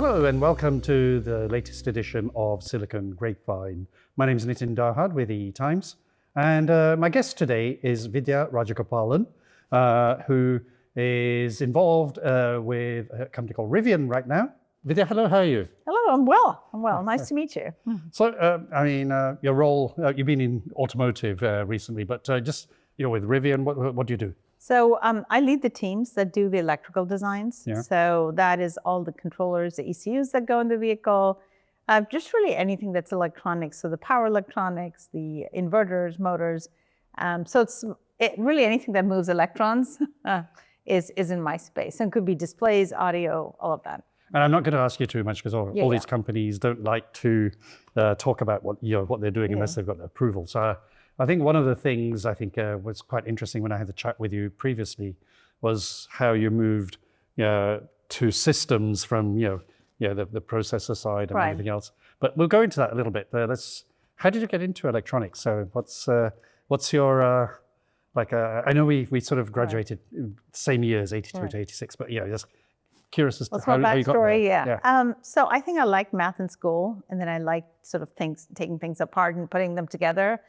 Hello and welcome to the latest edition of Silicon Grapevine. My name is Nitin Darhad with the Times, and my guest today is Vidya Rajagopalan, who is involved with a company called Rivian right now. Vidya, hello, how are you? Hello, I'm well. Nice to meet you. So, your role, you've been in automotive recently, but just, with Rivian, what do you do? So I lead the teams that do the electrical designs. Yeah. So that is all the controllers, the ECUs that go in the vehicle, just really anything that's electronics. So the power electronics, the inverters, motors. So it's really anything that moves electrons is in my space, and could be displays, audio, all of that. And I'm not going to ask you too much because all these companies don't like to talk about what they're doing unless they've got approval. So I think one of the things was quite interesting when I had the chat with you previously was how you moved to systems from the processor side and everything else. But we'll go into that a little bit. How did you get into electronics? So what's your I know we sort of graduated same years, 82 to 86, but just curious as to how you got there. Yeah. So I think I liked math in school, and then I liked sort of taking things apart and putting them together.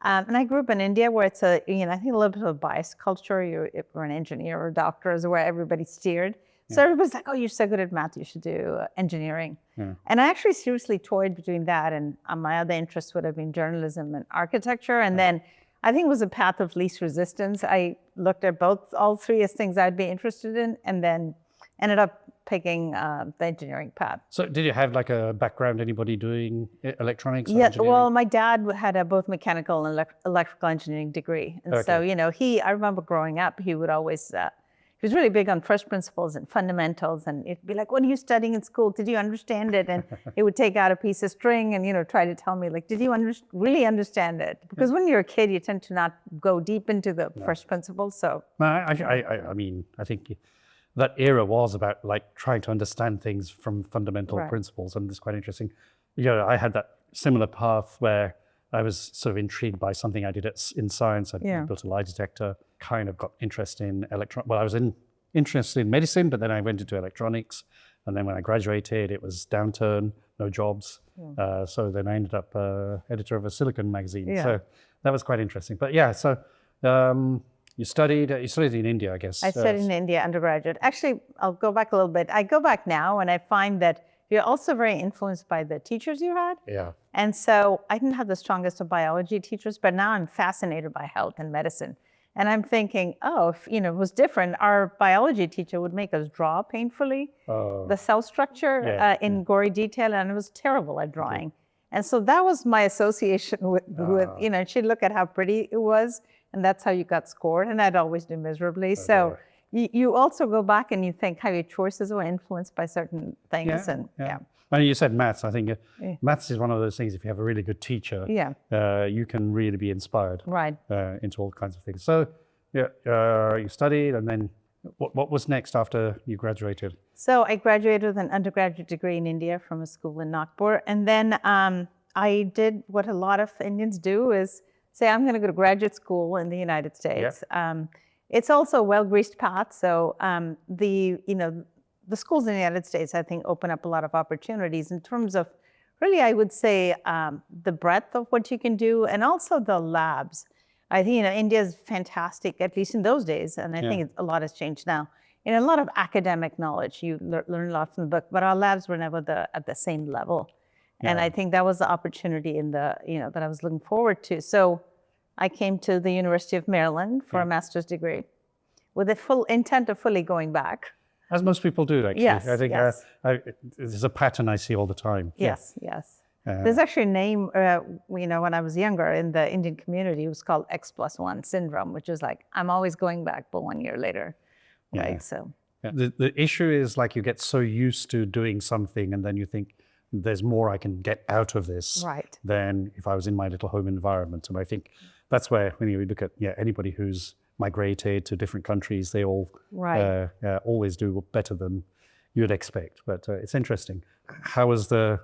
And I grew up in India, where it's I think a little bit of a biased culture. If you're an engineer or a doctor, is where everybody's steered. So everybody's like, "Oh, you're so good at math, you should do engineering." Yeah. And I actually seriously toyed between that and my other interests would have been journalism and architecture. And then I think it was a path of least resistance. I looked at all three as things I'd be interested in, and then ended up picking the engineering path. So did you have a background, anybody doing electronics? Yeah, well, my dad had both mechanical and electrical engineering degree. And so, I remember growing up, he would always, he was really big on first principles and fundamentals. And it'd be like, what are you studying in school? Did you understand it? And he would take out a piece of string and, try to tell me, did you really understand it? Because when you're a kid, you tend to not go deep into the first principles. So I think that era was about trying to understand things from fundamental principles, and it's quite interesting. I had that similar path where I was sort of intrigued by something I did in science. I built a lie detector, kind of got interested in I was interested in medicine, but then I went into electronics, and then when I graduated, it was downturn, no jobs. So then I ended up editor of a Silicon magazine. So that was quite interesting. But you studied in India, I guess. I studied in India, undergraduate. Actually, I'll go back a little bit. I go back now, and I find that you're also very influenced by the teachers you had. Yeah. And so I didn't have the strongest of biology teachers, but now I'm fascinated by health and medicine. And I'm thinking, if it was different, our biology teacher would make us draw painfully the cell structure in gory detail, and it was terrible at drawing. Okay. And so that was my association with she'd look at how pretty it was, and that's how you got scored, and I'd always do miserably. So you also go back and you think how your choices were influenced by certain things. And you said maths. I think maths is one of those things, if you have a really good teacher, you can really be inspired into all kinds of things. So you studied, and then what was next after you graduated? So I graduated with an undergraduate degree in India from a school in Nagpur. And then I did what a lot of Indians do, is say, I'm going to go to graduate school in the United States. It's also a well-greased path. So the schools in the United States, I think, open up a lot of opportunities in terms of really, I would say, the breadth of what you can do, and also the labs. I think, India is fantastic, at least in those days. And I think a lot has changed now. A lot of academic knowledge, you learn a lot from the book, but our labs were never at the same level. And I think that was the opportunity that I was looking forward to. So I came to the University of Maryland for a master's degree with the full intent of fully going back. As most people do, actually. Yes, I think there's a pattern I see all the time. Yes. There's actually a name, when I was younger in the Indian community, it was called X+1 syndrome, which is I'm always going back, but 1 year later. Right, so. The issue is you get so used to doing something, and then you think, there's more I can get out of this than if I was in my little home environment. And I think that's where, when you look at anybody who's migrated to different countries, they all always do better than you'd expect. But it's interesting. How was the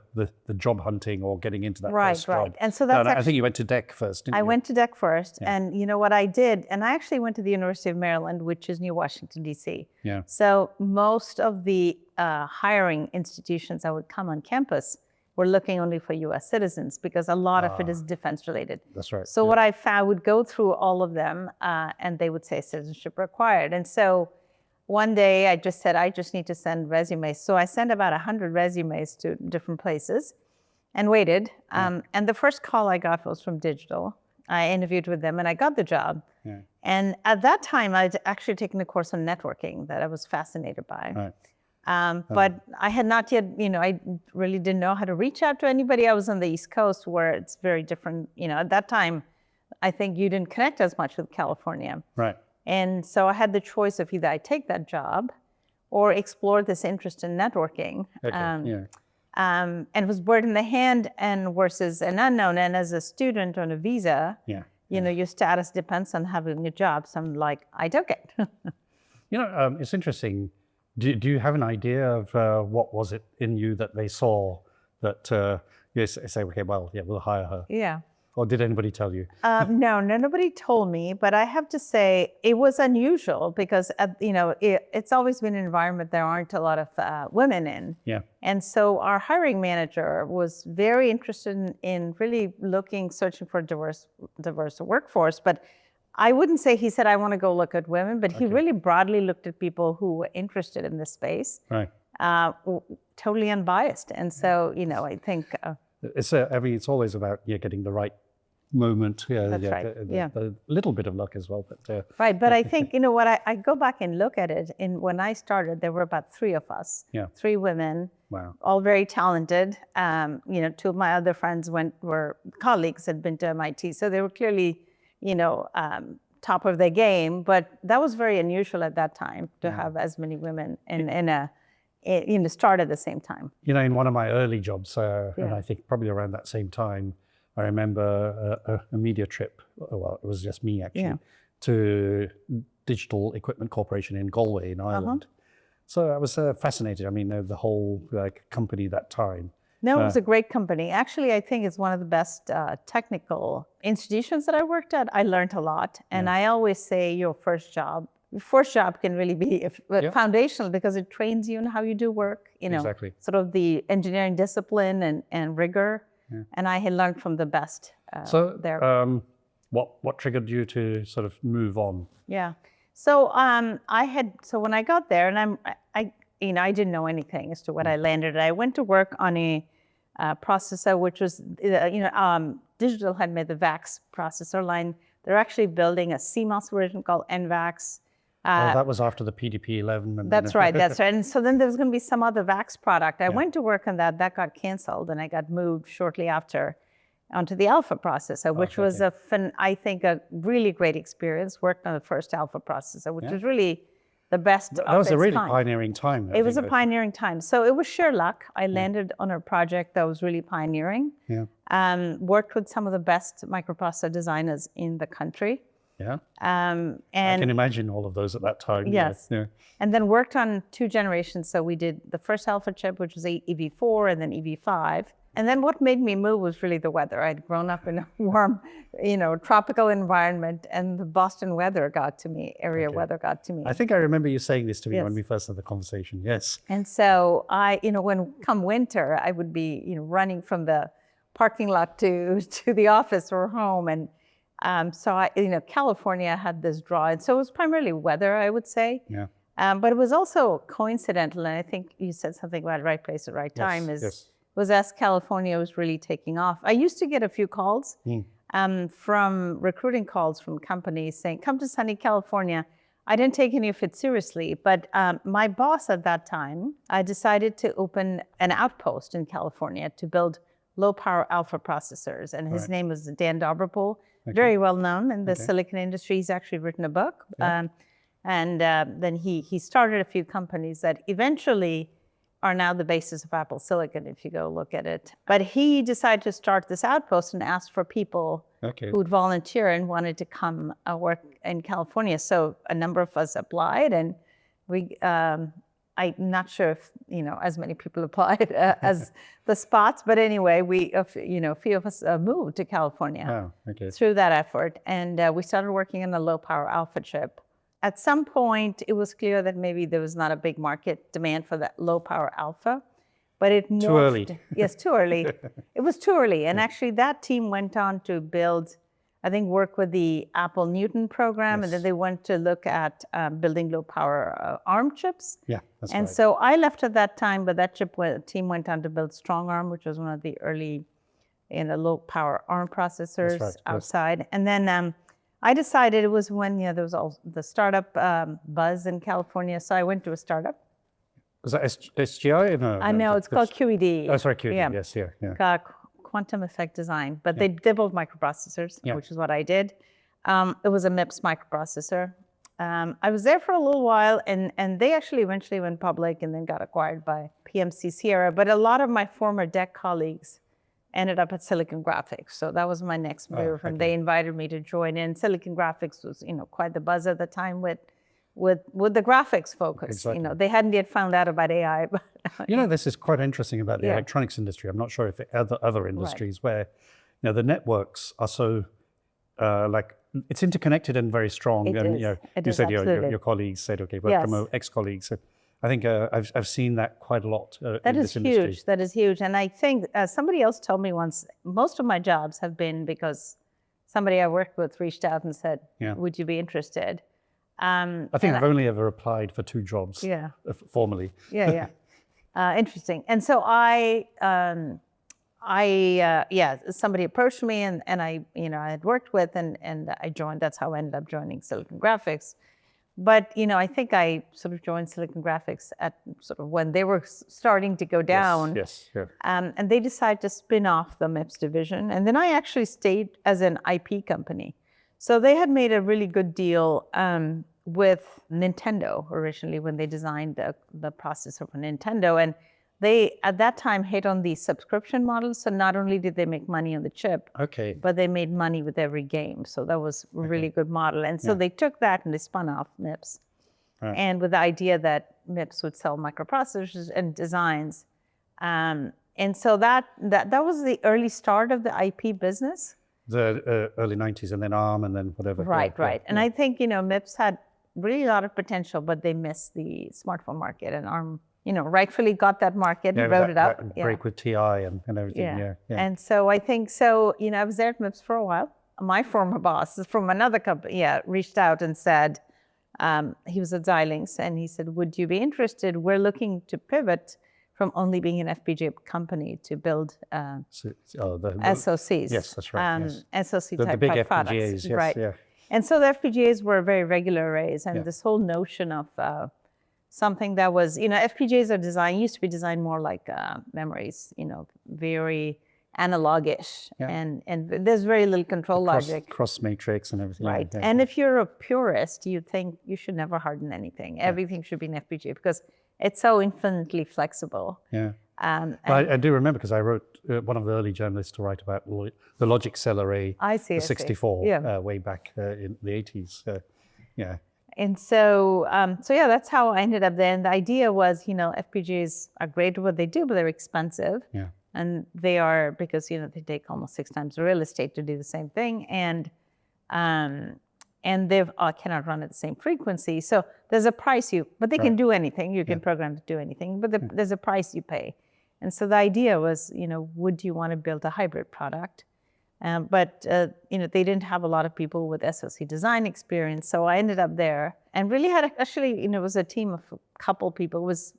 job hunting or getting into that first job? Right. And so that's I think you went to DEC first, didn't you? I went to DEC first, and you know what I did? And I actually went to the University of Maryland, which is near Washington, D.C. Yeah. So most of the hiring institutions that would come on campus were looking only for U.S. citizens because a lot of it is defense related. That's right. So what I found, I would go through all of them, and they would say citizenship required. And so one day I just said, I just need to send resumes. So I sent about 100 resumes to different places and waited. And the first call I got was from Digital. I interviewed with them and I got the job. Yeah. And at that time, I'd actually taken a course on networking that I was fascinated by. Right. But I had not yet, I really didn't know how to reach out to anybody. I was on the East Coast where it's very different. At that time, I think you didn't connect as much with California. Right. And so I had the choice of either I take that job or explore this interest in networking. Okay. And it was bird in the hand and versus an unknown. And as a student on a visa, your status depends on having a job. So I'm like, I took it. It's interesting. Do you have an idea of what was it in you that they saw that you say, okay, well, yeah, we'll hire her? Yeah. Or did anybody tell you? No, nobody told me. But I have to say it was unusual because, it's always been an environment there aren't a lot of women in. Yeah. And so our hiring manager was very interested in really searching for a diverse workforce. But I wouldn't say he said, I want to go look at women, but he really broadly looked at people who were interested in this space. Right. Totally unbiased. And so, I think... it's always about getting the right moment. That's right. A little bit of luck as well. But right. But I think, what I go back and look at it, when I started, there were about 3 of us, 3 women, all very talented. Two of my other friends were colleagues, had been to MIT. So they were clearly, top of their game. But that was very unusual at that time to have as many women start at the same time. In one of my early jobs, and I think probably around that same time, I remember a media trip, well, it was just me actually, to Digital Equipment Corporation in Galway in Ireland. So I was fascinated. I mean, the whole company that time. No, it was a great company. Actually, I think it's one of the best technical institutions that I worked at. I learned a lot. And I always say your first job can really be foundational because it trains you in how you do work, exactly. Sort of the engineering discipline and rigor. Yeah. And I had learned from the best there. What triggered you to sort of move on? Yeah. So when I got there, and I didn't know anything as to what I landed. I went to work on a processor, which was, Digital had made the VAX processor line. They're actually building a CMOS version called NVAX. That was after the PDP-11. That's right. And so then there was going to be some other VAX product. I went to work on that. That got canceled, and I got moved shortly after onto the Alpha processor, which was I think a really great experience. Worked on the first Alpha processor, which was really the best of its kind. That was a really pioneering time. It was a pioneering time. So it was sheer luck. I landed on a project that was really pioneering. Yeah. Worked with some of the best microprocessor designers in the country. Yeah. And I can imagine all of those at that time. Yes. Yeah. And then worked on 2 generations. So we did the first Alpha chip, which was EV4 and then EV5. And then what made me move was really the weather. I'd grown up in a warm, tropical environment, and the Boston weather got to me, weather got to me. I think I remember you saying this to me when we first had the conversation. Yes. And so when come winter, I would be, running from the parking lot to the office or home. And so California had this draw. And so it was primarily weather, I would say. Yeah. But it was also coincidental. And I think you said something about right place at right time was as California was really taking off. I used to get a few calls from recruiting calls from companies saying, come to sunny California. I didn't take any of it seriously, but my boss at that time, I decided to open an outpost in California to build low power Alpha processors. And his name was Dan Dobrapol, very well known in the silicon industry. He's actually written a book. And then he started a few companies that eventually are now the basis of Apple Silicon, if you go look at it. But he decided to start this outpost and asked for people who would volunteer and wanted to come work in California. So a number of us applied, and I'm not sure if, as many people applied as the spots, but anyway, a few of us moved to California through that effort. And we started working on a low power alpha chip. At some point, it was clear that maybe there was not a big market demand for that low power alpha, but it morphed. Too early. Yes, too early. It was too early. And actually that team went on to build, I think, work with the Apple Newton program, and then they went to look at building low power ARM chips. Yeah, that's right. And so I left at that time, but that team went on to build Strong ARM, which was one of the early low power ARM processors outside. And then I decided it was when there was all the startup buzz in California, so I went to a startup. Was that SGI? No, I know, it's called QED. Oh, sorry, QED, yes, yeah. Quantum Effect Design, but they built microprocessors, which is what I did. It was a MIPS microprocessor. I was there for a little while, and they actually eventually went public and then got acquired by PMC Sierra. But a lot of my former DEC colleagues ended up at Silicon Graphics. So that was my next move, and they invited me to join in. Silicon Graphics was, quite the buzz at the time with the graphics focus. Exactly. They hadn't yet found out about AI. But this is quite interesting about the electronics industry. I'm not sure if other industries where, the networks are so it's interconnected and very strong. You said your colleagues said, but from ex-colleagues. I think I've seen that quite a lot in this industry. Huge. That is huge. And I think somebody else told me once, most of my jobs have been because somebody I worked with reached out and said, would you be interested? I think I've only ever applied for 2 jobs formally. Interesting. And so somebody approached me and I had worked with and I joined. That's how I ended up joining Silicon Graphics. But, I think I sort of joined Silicon Graphics at sort of when they were starting to go down. Yes. And they decided to spin off the MIPS division. And then I actually stayed as an IP company. So they had made a really good deal with Nintendo originally when they designed the processor for Nintendo. And they, at that time, hit on the subscription model. So not only did they make money on the chip, but they made money with every game. So that was a really good model. And so they took that and they spun off MIPS. And with the idea that MIPS would sell microprocessors and designs. And so that was the early start of the IP business. The early 90s and then ARM and then whatever. Right. And I think, MIPS had really a lot of potential, but they missed the smartphone market, and ARM, rightfully got that market and wrote it up. That break with TI and everything. And so I think, I was there at MIPS for a while. My former boss from another company, reached out and said, he was at Xilinx, and he said, would you be interested? We're looking to pivot from only being an FPGA company to build SoCs. Yes, that's right. SoC type the big products. FPGAs, yes, right. And so the FPGAs were very regular arrays, and this whole notion of something that was, FPGAs are used to be designed more like memories, very analogish, and there's very little control logic. Cross matrix and everything. Right. And if you're a purist, you think you should never harden anything. Everything should be an FPGA because it's so infinitely flexible. I do remember because I wrote one of the early journalists to write about the logic cell array, the 64, way back in the 80s. And so, that's how I ended up there. And the idea was, FPGAs are great at what they do, but they're expensive. And they are because, they take almost 6 times the real estate to do the same thing. And they cannot run at the same frequency. So there's a price but they can do anything. You can program to do anything, but there's a price you pay. And so the idea was, would you want to build a hybrid product? But they didn't have a lot of people with SoC design experience. So I ended up there and really had it was a team of a couple people. It was,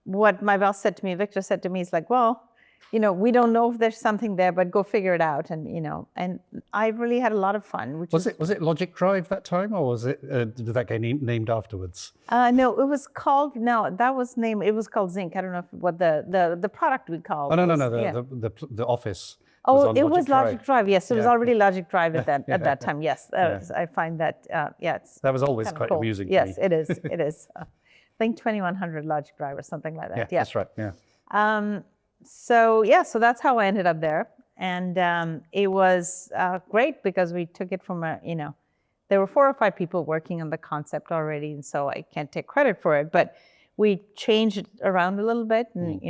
what my boss said to me, Victor said to me, is like, well, we don't know if there's something there, but go figure it out. And, and I really had a lot of fun. Was it Logic Drive that time, or was it, did that get named afterwards? No, it was called, it was called Zinc. I don't know what the product we called. Oh, no, the office. Oh, it was Logic Drive. Yes, it was already Logic Drive at that time. Yes, I find that, that was always quite cool. amusing. Yes, it is. It is. I think 2100 Logic Drive or something like that. That's right. So that's how I ended up there. And it was great because we took it from there were 4 or 5 people working on the concept already. And so I can't take credit for it, but we changed it around a little bit and,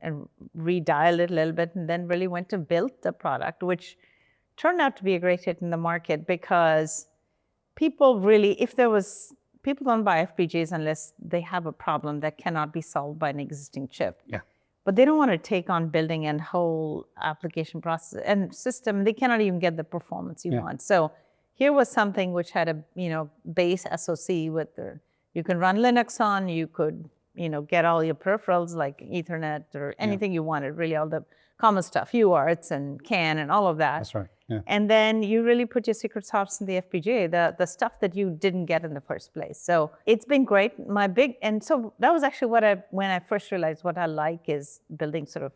and redialed it a little bit, and then really went to build the product, which turned out to be a great hit in the market because people don't buy FPGAs unless they have a problem that cannot be solved by an existing chip. Yeah. But they don't want to take on building a whole application process and system. They cannot even get the performance you want. So here was something which had a base SoC you can run Linux on. You could get all your peripherals like Ethernet or anything you wanted. Really, all the common stuff, UARTs and CAN and all of that. That's right. Yeah. And then you really put your secret sauce in the FPGA, the stuff that you didn't get in the first place. So it's been great. And so that was actually when I first realized what I like is building sort of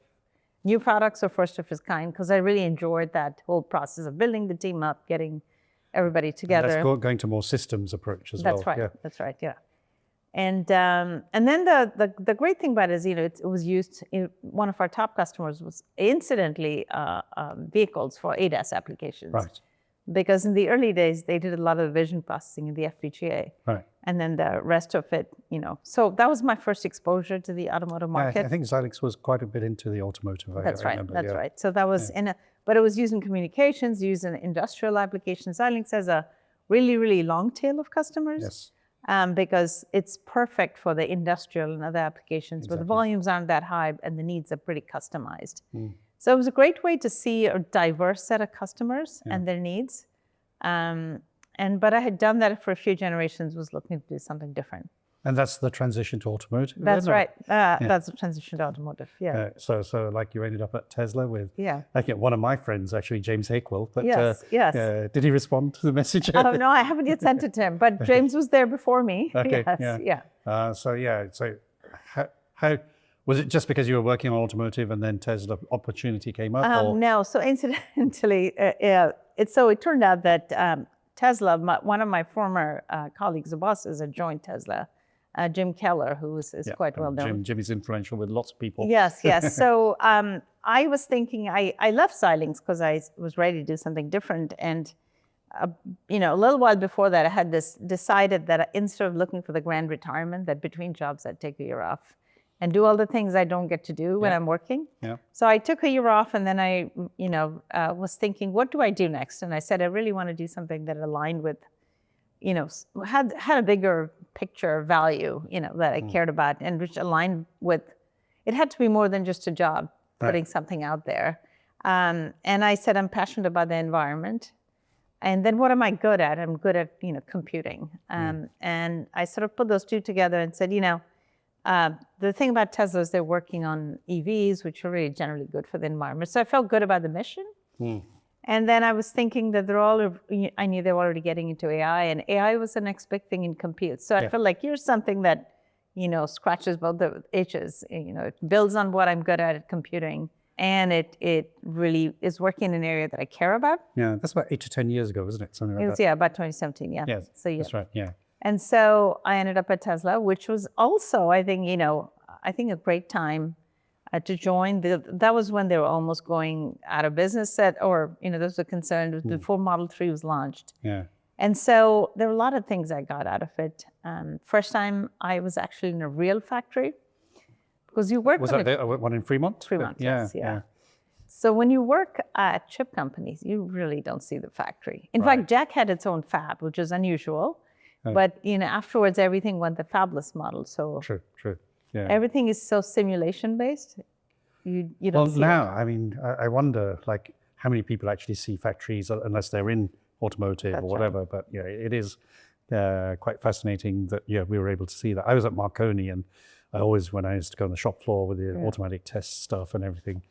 new products or first of its kind, because I really enjoyed that whole process of building the team up, getting everybody together. And that's going to more systems approach as well. That's right. Yeah. That's right. Yeah. And then the great thing about it is, it was used in one of our top customers was incidentally vehicles for ADAS applications. Right. Because in the early days, they did a lot of the vision processing in the FPGA. Right. And then the rest of it, So that was my first exposure to the automotive market. Yeah, I think Xilinx was quite a bit into the automotive. That's right. Remember, That's right. So that was but it was used in communications, used in industrial applications. Xilinx has a really, really long tail of customers. Yes. Because it's perfect for the industrial and other applications where the volumes aren't that high and the needs are pretty customized. So it was a great way to see a diverse set of customers and their needs. But I had done that for a few generations, was looking to do something different. And that's the transition to automotive? That's right. That's the transition to automotive, So like you ended up at Tesla with, I think one of my friends, actually, James Hakewell. But, yes. Did he respond to the message? Oh, no, I haven't yet sent it to him, but James was there before me. Okay, Yes, So how, was it just because you were working on automotive and then Tesla opportunity came up? No, so incidentally, it turned out that Tesla, one of my former colleagues, or bosses, had joined Tesla. Jim Keller, who is quite well known. Jim is influential with lots of people. Yes. So I was thinking, I left Xilinx because I was ready to do something different. And, a little while before that, I had decided that instead of looking for the grand retirement, that between jobs, I'd take a year off and do all the things I don't get to do when I'm working. Yeah. So I took a year off, and then I, was thinking, what do I do next? And I said, I really want to do something that aligned with, had a bigger picture value, that I cared about, and which aligned with, it had to be more than just a job, putting something out there. And I said, I'm passionate about the environment. And then what am I good at? I'm good at, computing. And I sort of put those two together and said, the thing about Tesla is they're working on EVs, which are really generally good for the environment. So I felt good about the mission. And then I was thinking that I knew they were already getting into AI, and AI was the next big thing in compute. So I felt like here's something that, scratches both the itches. It builds on what I'm good at computing, and it really is working in an area that I care about. Yeah, that's about 8 to 10 years ago, isn't it? Something like that. Yeah, about 2017, yeah. Yes, so, that's right, yeah. And so I ended up at Tesla, which was also, I think, a great time to join. That was when they were almost going out of business, there was a concern before Model 3 was launched. Yeah. And so there were a lot of things I got out of it. First time I was actually in a real factory, because you work. Was that the one in Fremont? Fremont, yes, yeah. So when you work at chip companies, you really don't see the factory. In fact, Jack had its own fab, which is unusual. But afterwards, everything went the fabless model. So true. Yeah. Everything is so simulation based. You don't see now, I mean, I wonder like how many people actually see factories unless they're in automotive or whatever. Right. But it is quite fascinating that we were able to see that. I was at Marconi, and I always, when I used to go on the shop floor with the automatic test stuff and everything,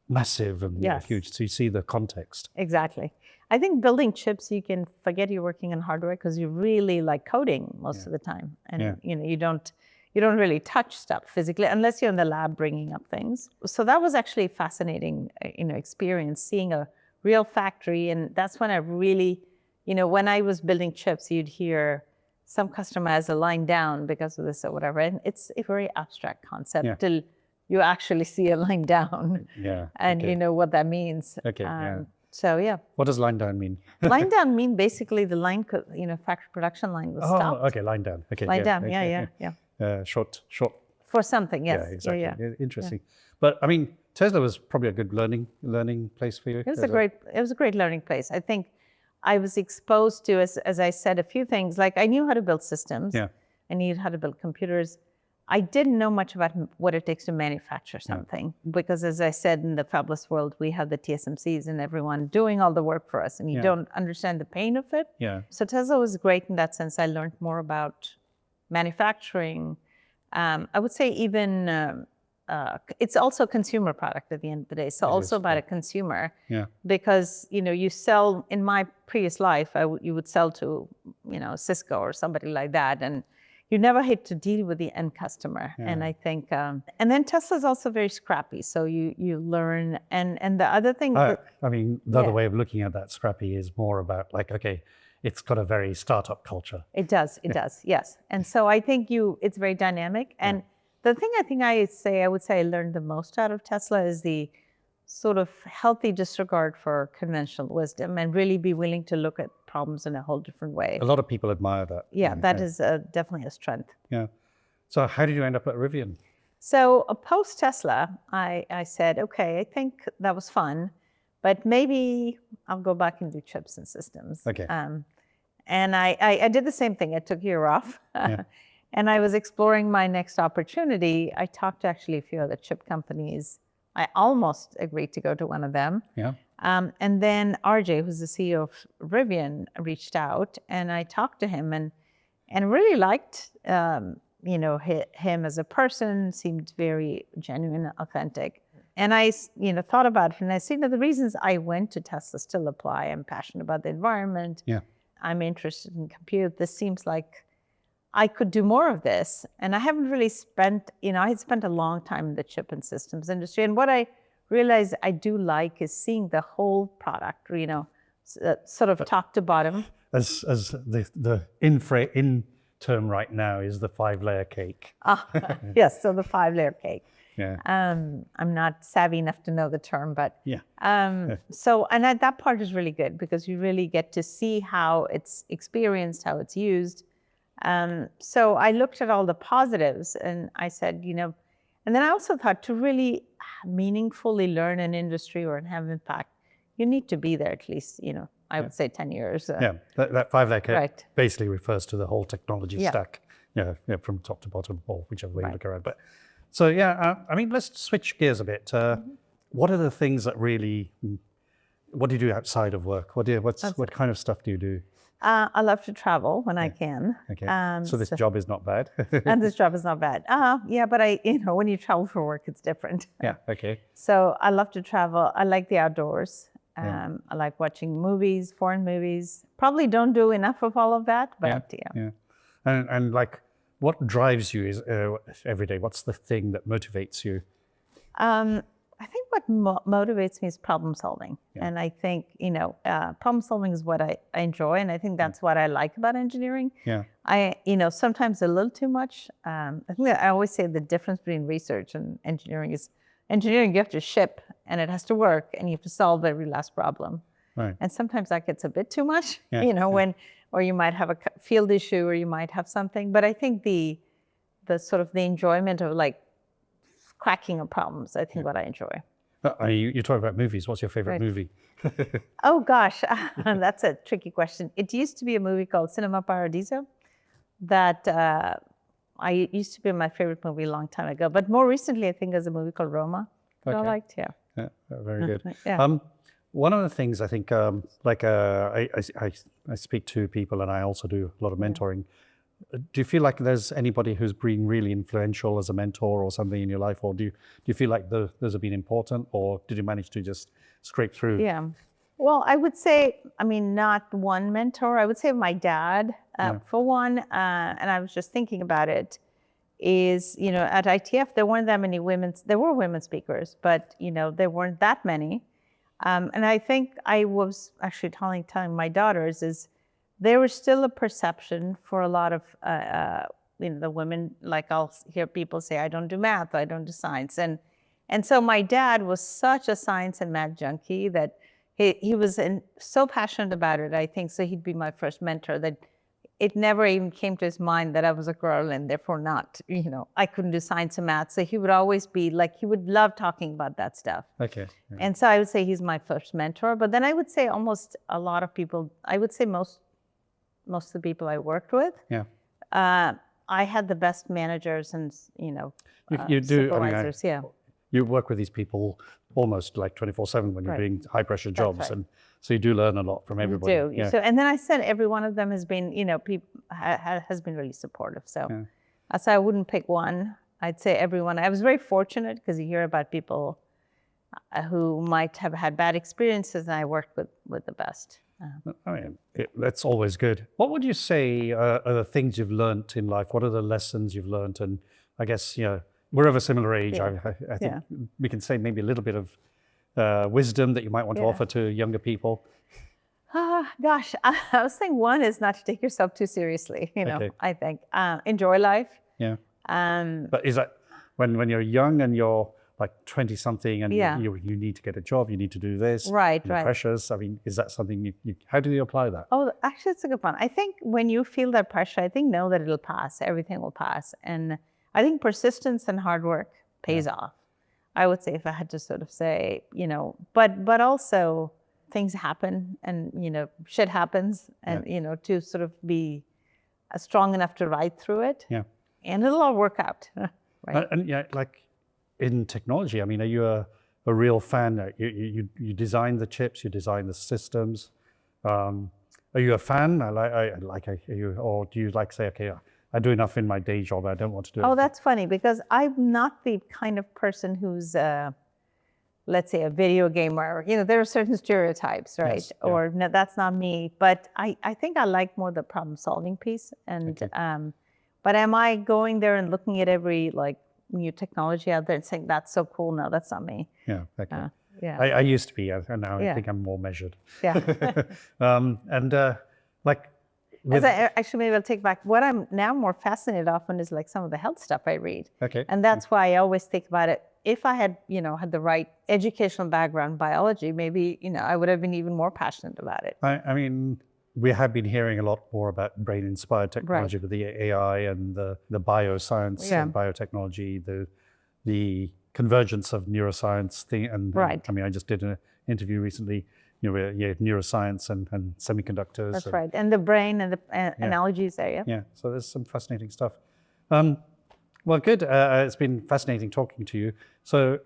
massive and huge. So you see the context. Exactly. I think building chips, you can forget you're working on hardware because you really like coding most of the time, and you don't really touch stuff physically unless you're in the lab bringing up things. So that was actually a fascinating, experience, seeing a real factory. And that's when I really, when I was building chips, you'd hear some customer has a line down because of this or whatever. And it's a very abstract concept till you actually see a line down. Yeah. And you know what that means. Okay. So What does line down mean? Line down mean basically the line, factory production line was stopped. Oh, okay, line down. Okay. Line down, yeah. short. For something, yes. Yeah, exactly. Interesting. But I mean, Tesla was probably a good learning place for you. It was a great learning place. I think I was exposed to, as I said, a few things. Like I knew how to build systems. Yeah. I knew how to build computers. I didn't know much about what it takes to manufacture something because, as I said, in the fabless world, we have the TSMCs and everyone doing all the work for us, and you don't understand the pain of it. Yeah. So Tesla was great in that sense. I learned more about manufacturing. I would say even it's also a consumer product at the end of the day. So also about a consumer. Yeah. Because you sell in my previous life, you would sell to Cisco or somebody like that, and you never had to deal with the end customer. Yeah. And I think, and then Tesla's also very scrappy. So you learn, and the other thing. I mean, the other way of looking at that scrappy is more about like, okay, it's got a very startup culture. It does, yes. And so I think it's very dynamic. And the thing I would say I learned the most out of Tesla is the sort of healthy disregard for conventional wisdom and really be willing to look at problems in a whole different way. A lot of people admire that. Yeah, that is definitely a strength. Yeah. So how did you end up at Rivian? So post Tesla, I said, okay, I think that was fun, but maybe I'll go back and do chips and systems. Okay. And I did the same thing. I took a year off. And I was exploring my next opportunity. I talked to actually a few other chip companies. I almost agreed to go to one of them. Yeah. And then RJ, who's the CEO of Rivian, reached out, and I talked to him and really liked him as a person. Seemed very genuine, authentic. And I thought about it, and I see that the reasons I went to Tesla still apply. I'm passionate about the environment. Yeah. I'm interested in compute. This seems like I could do more of this. And I haven't really spent, I had spent a long time in the chip and systems industry. And what I realized I do like is seeing the whole product, sort of top to bottom. As the in term right now is the 5-layer cake. Yes, so the 5-layer cake. Yeah. I'm not savvy enough to know the term, but yeah. So, and that part is really good because you really get to see how it's experienced, how it's used. So I looked at all the positives and I said, and then I also thought to really meaningfully learn an industry or have impact, you need to be there at least, I would say 10 years. Yeah, that 5-layer cake basically refers to the whole technology stack, from top to bottom or whichever way you look around. But so, I mean, let's switch gears a bit. What are the things that really, what do you do outside of work? What kind of stuff do you do? I love to travel when I can. Okay. So this job is not bad. And this job is not bad. Yeah, but when you travel for work, it's different. Yeah. Okay. So I love to travel. I like the outdoors. I like watching movies, foreign movies. Probably don't do enough of all of that, but yeah. And like, what drives you is every day? What's the thing that motivates you? I think what motivates me is problem solving. Yeah. And I think, problem solving is what I enjoy. And I think that's what I like about engineering. Yeah. Sometimes a little too much. I think that I always say the difference between research and engineering is engineering, you have to ship and it has to work and you have to solve every last problem. Right. And sometimes that gets a bit too much, or you might have a field issue or you might have something. But I think the sort of the enjoyment of like cracking of problems, I think what I enjoy. You talk about movies. What's your favorite movie? Oh gosh, that's a tricky question. It used to be a movie called Cinema Paradiso that I used to be my favorite movie a long time ago. But more recently, I think there's a movie called Roma that I liked. Yeah. Very good. Yeah. One of the things I think, I speak to people and I also do a lot of mentoring. Do you feel like there's anybody who's been really influential as a mentor or something in your life, or do you feel like those have been important, or did you manage to just scrape through? Yeah. Well, I would say, not one mentor. I would say my dad, for one, and I was just thinking about it, is, at ITF, there weren't that many there were women speakers, but, there weren't that many. And I think I was actually telling my daughters is there was still a perception for a lot of, the women, like I'll hear people say, I don't do math, I don't do science. And so my dad was such a science and math junkie that he was so passionate about it, I think, so he'd be my first mentor that it never even came to his mind that I was a girl and therefore not, I couldn't do science and math. So he would always be like, he would love talking about that stuff. Okay. Yeah. And so I would say he's my first mentor. But then I would say almost a lot of people, I would say most of the people I worked with, I had the best managers and, you do, supervisors. You work with these people almost like 24/7 when you're doing high pressure jobs. Right. And so you do learn a lot from everybody. You do. Yeah. So, and then I said every one of them has been, has been really supportive. So I wouldn't pick one. I'd say everyone. I was very fortunate because you hear about people who might have had bad experiences, and I worked with the best. I mean, that's always good. What would you say are the things you've learned in life? What are the lessons you've learned? And I guess, we're of a similar age. I think we can say maybe a little bit of wisdom that you might want to offer to younger people. Gosh, I was saying one is not to take yourself too seriously, I think. Enjoy life. Yeah. But is that when you're young and you're like 20 something and you need to get a job, you need to do this. Right. Pressures. I mean, is that something how do you apply that? Oh, actually, it's a good one. I think when you feel that pressure, I think know that it'll pass. Everything will pass. And I think persistence and hard work pays off. I would say if I had to sort of say, but also things happen and, shit happens and, to sort of be strong enough to ride through it. Yeah. And it'll all work out. Right. And like in technology, I mean, are you a real fan? You design the chips, you design the systems. Are you a fan? Or do you say, okay, I do enough in my day job, I don't want to do it? Oh, that's funny because I'm not the kind of person who's, let's say, a video gamer. There are certain stereotypes, right? Yes, or no, that's not me. But I think I like more the problem-solving piece. And but am I going there and looking at every new technology out there and saying that's so cool? No, that's not me. Yeah. Okay. I used to be, and now I think I'm more measured. Yeah. Actually, maybe I'll take back. What I'm now more fascinated often is some of the health stuff I read. Okay. And that's why I always think about it. If I had, had the right educational background, biology, maybe, I would have been even more passionate about it. I mean, we have been hearing a lot more about brain-inspired technology with the AI and the bioscience and biotechnology, the convergence of neuroscience thing. And I mean, I just did an interview recently, neuroscience and semiconductors. That's right. And the brain and the analogies there. Yeah. So there's some fascinating stuff. Well, good. It's been fascinating talking to you. So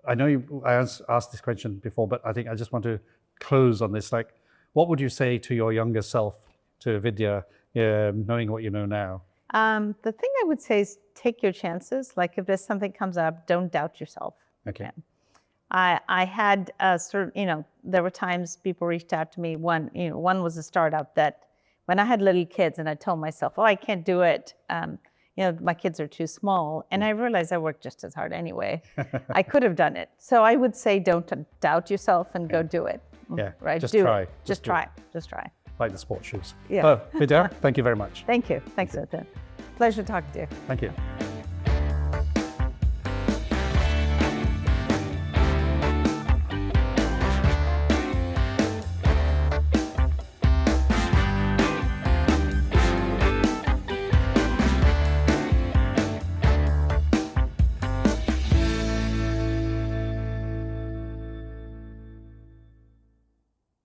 I know I asked this question before, but I think I just want to close on this. What would you say to your younger self, to Vidya, knowing what you know now? The thing I would say is take your chances. If there's something comes up, don't doubt yourself. Okay. I had there were times people reached out to me. One was a startup that when I had little kids and I told myself, I can't do it. My kids are too small. And I realized I worked just as hard anyway. I could have done it. So I would say don't doubt yourself and go do it. Yeah, right. Just try. Just try. Like the sports shoes. Yeah. Vidya, thank you very much. Thank you. Thanks, Nitin. Pleasure talking to you. Thank you.